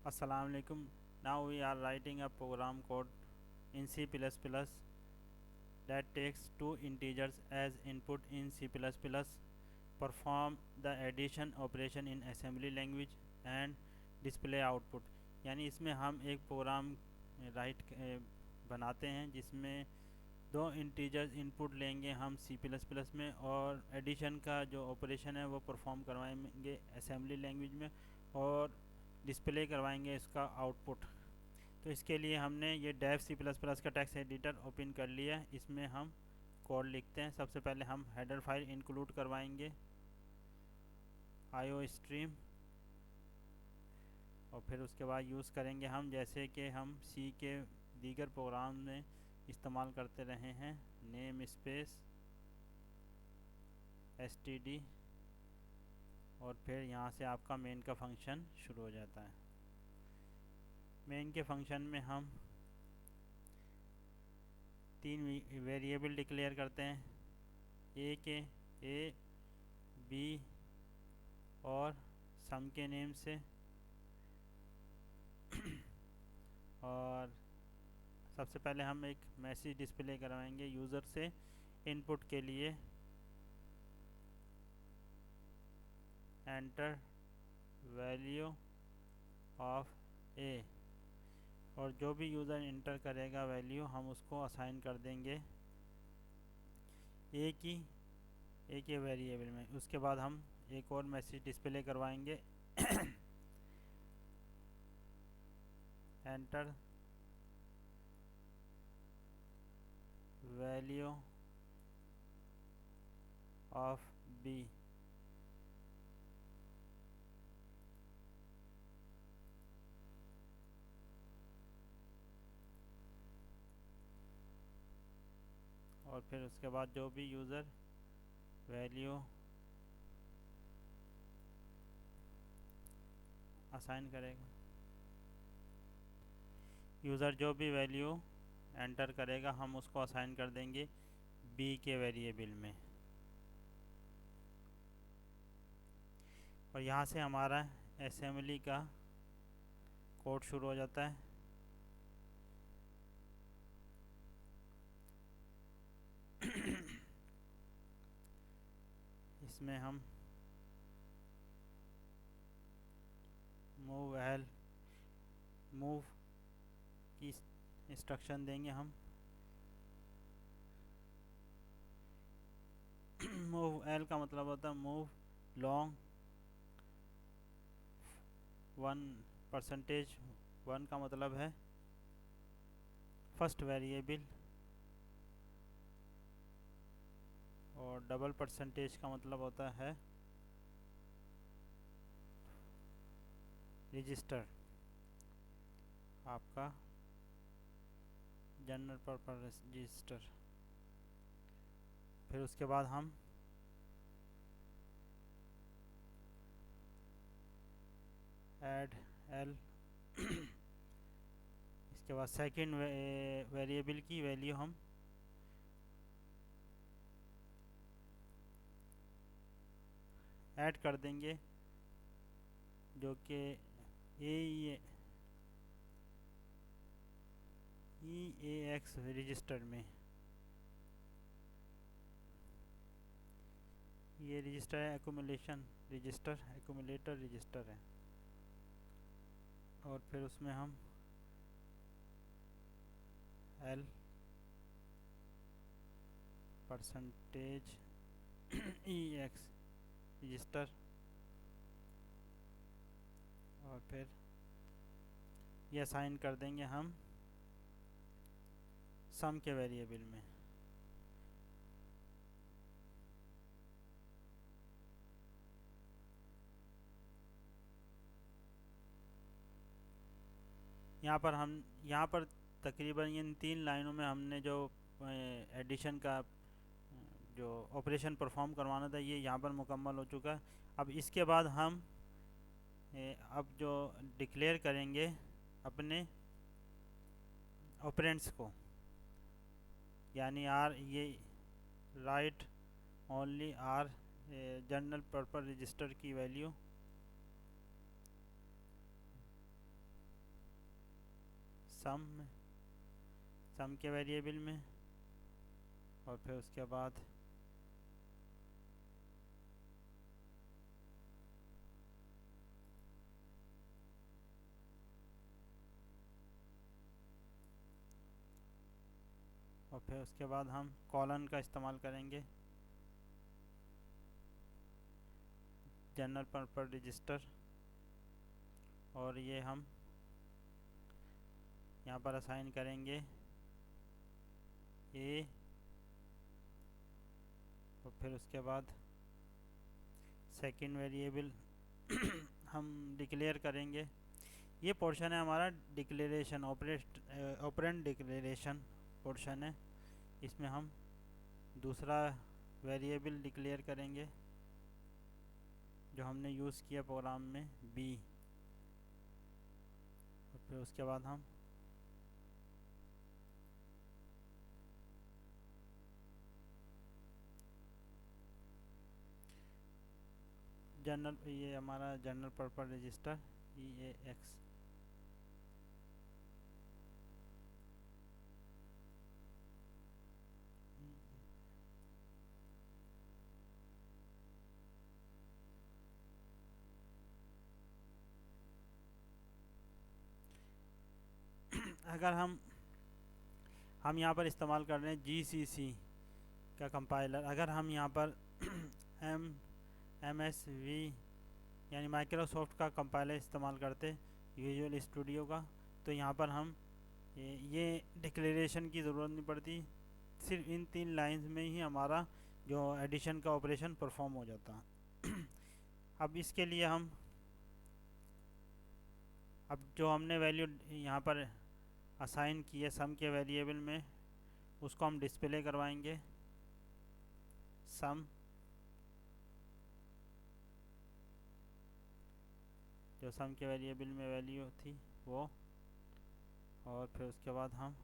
Assalamu alaikum. Now we are writing a program code in C++ that takes two integers as input in C++, perform the addition operation in assembly language and display output. यानी इसमें हम एक programme right बनाते हैं जिसमें दो integers input लेंगे हम C++ में और एडिशन का जो ऑपरेशन है वो परफॉर्म करवाएंगे असेंबली लैंग्वेज में और डिस्प्ले करवाएंगे इसका आउटपुट। तो इसके लिए हमने ये डेव C++ का टेक्स्ट एडिटर ओपन कर लिया है। इसमें हम कोड लिखते हैं। सबसे पहले हम हेडर फाइल इंक्लूड करवाएंगे IO स्ट्रीम, और फिर उसके बाद यूज़ करेंगे हम जैसे कि हम C के दीगर प्रोग्राम में इस्तेमाल करते रहे हैं, नेम स्पेस std, और फिर यहाँ से आपका मेन का फंक्शन शुरू हो जाता है। मेन के फंक्शन में हम तीन वेरिएबल डिक्लेयर करते हैं, ए बी और सम के नेम से। और सबसे पहले हम एक मैसेज डिस्प्ले करवाएंगे यूज़र से इनपुट के लिए, एंटर वैल्यू ऑफ ए, और जो भी यूज़र इंटर करेगा वैल्यू हम उसको असाइन कर देंगे ए के वेरिएबल में। उसके बाद हम एक और मैसेज डिस्प्ले करवाएंगे एंटर वैल्यू ऑफ बी, और फिर उसके बाद जो भी यूज़र वैल्यू असाइन करेगा, यूज़र जो भी वैल्यू एंटर करेगा हम उसको असाइन कर देंगे बी के वेरिएबल में। और यहाँ से हमारा असेंबली का कोड शुरू हो जाता है। इसमें हम मूव की इंस्ट्रक्शन देंगे हम। मूव एल का मतलब होता है मूव लॉन्ग 1% का मतलब है फर्स्ट वेरिएबल, और डबल % का मतलब होता है रजिस्टर, आपका जनरल पर्पस रजिस्टर। फिर उसके बाद हम ऐड एल इसके बाद सेकंड वेरिएबल की वैल्यू हम ऐड कर देंगे जो कि EAX रजिस्टर में। ये रजिस्टर है एक्यूमुलेटर रजिस्टर है। और फिर उसमें हम L % EX रजिस्टर, और फिर ये असाइन कर देंगे हम सम के वेरिएबल में। यहाँ पर तकरीबन इन 3 लाइनों में हमने जो एडिशन का जो ऑपरेशन परफॉर्म करवाना था ये यहाँ पर मुकम्मल हो चुका है। अब इसके बाद हम अब जो डिक्लेयर करेंगे अपने ऑपरेंड्स को, यानी ये right only general purpose register की वैल्यू सम के वेरिएबल में, और फिर उसके बाद हम कॉलन का इस्तेमाल करेंगे, जनरल पर्पस रजिस्टर, और ये हम यहाँ पर असाइन करेंगे ए, और फिर उसके बाद सेकंड वेरिएबल हम डिक्लेयर करेंगे। ये पोर्शन है हमारा डिक्लेरेशन, ऑपरेंड डिक्लेरेशन पोर्शन है। इसमें हम दूसरा वेरिएबल डिक्लेयर करेंगे जो हमने यूज़ किया प्रोग्राम में, बी, और फिर उसके बाद हम ये हमारा जनरल पर्पस रजिस्टर EAX, अगर हम यहाँ पर इस्तेमाल कर रहे हैं GCC का कंपाइलर, अगर हम यहाँ पर MSV यानी माइक्रोसॉफ्ट का कंपाइलर इस्तेमाल करते विजुअल स्टूडियो का, तो यहाँ पर हम ये डिक्लेरेशन की ज़रूरत नहीं पड़ती। सिर्फ इन 3 लाइंस में ही हमारा जो एडिशन का ऑपरेशन परफॉर्म हो जाता। अब इसके लिए हम जो हमने वैल्यू यहाँ पर असाइन की है सम के वेरिएबल में, उसको हम डिस्प्ले करवाएंगे, सम, जो सम के वेरिएबल में वैल्यू थी वो, और फिर उसके बाद हम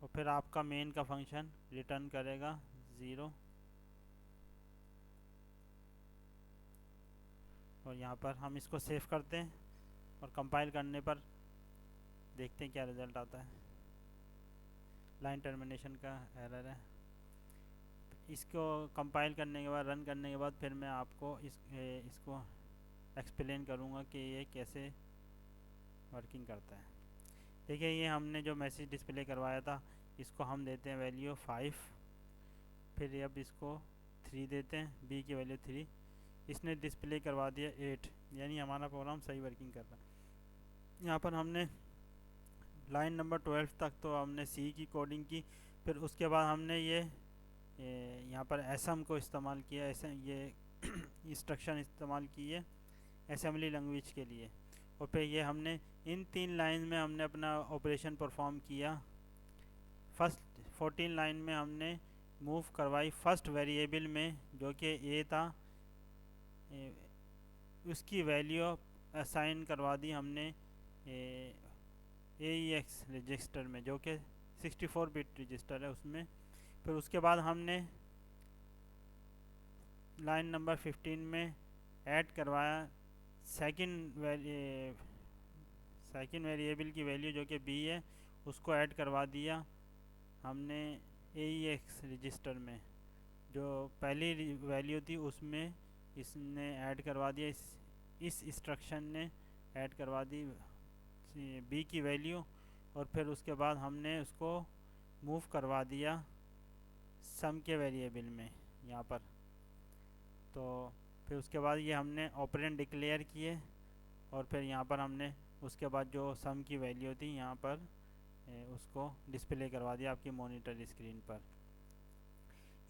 और फिर आपका मेन का फंक्शन रिटर्न करेगा 0, और यहाँ पर हम इसको सेव करते हैं और कंपाइल करने पर देखते हैं क्या रिज़ल्ट आता है। लाइन टर्मिनेशन का एरर है। इसको कंपाइल करने के बाद, रन करने के बाद फिर मैं आपको इसको एक्सप्लेन करूँगा कि ये कैसे वर्किंग करता है। देखिए, ये हमने जो मैसेज डिस्प्ले करवाया था, इसको हम देते हैं वैल्यू 5, फिर अब इसको 3 देते हैं, बी की वैल्यू 3, इसने डिस्प्ले करवा दिया 8, यानी हमारा प्रोग्राम सही वर्किंग कर रहा है। यहाँ पर हमने लाइन नंबर 12 तक तो हमने सी की कोडिंग की, फिर उसके बाद हमने ये यहाँ पर एसएम को इस्तेमाल किया, ये इंस्ट्रक्शन इस्तेमाल की है असेंबली लैंग्वेज के लिए, और फिर ये हमने इन 3 लाइन में हमने अपना ऑपरेशन परफॉर्म किया। फर्स्ट 14 लाइन में हमने मूव करवाई फर्स्ट वेरिएबल में जो कि ए था, उसकी वैल्यू असाइन करवा दी हमने AEX रजिस्टर में, जो कि 64 बिट रजिस्टर है उसमें। फिर उसके बाद हमने लाइन नंबर 15 में ऐड करवाया सेकंड वेरिएबल की वैल्यू जो कि बी है, उसको ऐड करवा दिया हमने AEX रजिस्टर में, जो पहली वैल्यू थी उसमें इसने ऐड करवा दिया, इस इंस्ट्रक्शन ने ऐड करवा दी बी की वैल्यू, और फिर उसके बाद हमने उसको मूव करवा दिया सम के वेरिएबल में यहाँ पर। तो फिर उसके बाद ये हमने ऑपरेंड डिक्लेयर किए, और फिर यहाँ पर हमने उसके बाद जो सम की वैल्यू थी यहाँ पर उसको डिस्प्ले करवा दिया आपकी मॉनिटर स्क्रीन पर।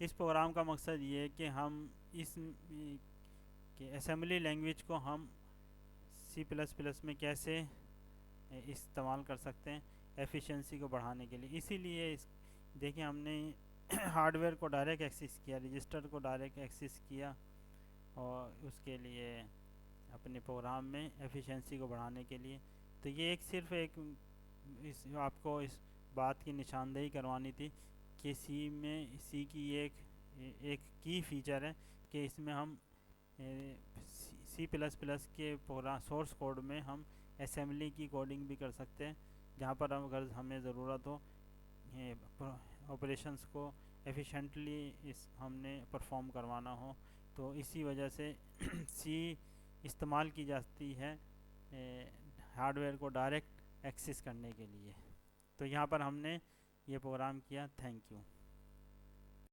इस प्रोग्राम का मकसद ये है कि हम इस असेंबली लैंग्वेज को हम C++ में कैसे इस्तेमाल कर सकते हैं एफिशिएंसी को बढ़ाने के लिए। इसीलिए देखिए, हमने हार्डवेयर को डायरेक्ट एक्सेस किया, रजिस्टर को डायरेक्ट एक्सेस किया, और उसके लिए अपने प्रोग्राम में एफिशिएंसी को बढ़ाने के लिए। तो ये सिर्फ आपको इस बात की निशानदेही करवानी थी कि सी की एक की फीचर है कि इसमें हम सी प्लस प्लस के प्रोग्राम सोर्स कोड में हम असेंबली की कोडिंग भी कर सकते हैं, जहाँ पर अगर हमें ज़रूरत हो ऑपरेशंस को एफिशिएंटली इस हमने परफॉर्म करवाना हो, तो इसी वजह से सी इस्तेमाल की जाती है हार्डवेयर को डायरेक्ट एक्सेस करने के लिए। तो यहाँ पर हमने ये प्रोग्राम किया। Thank you.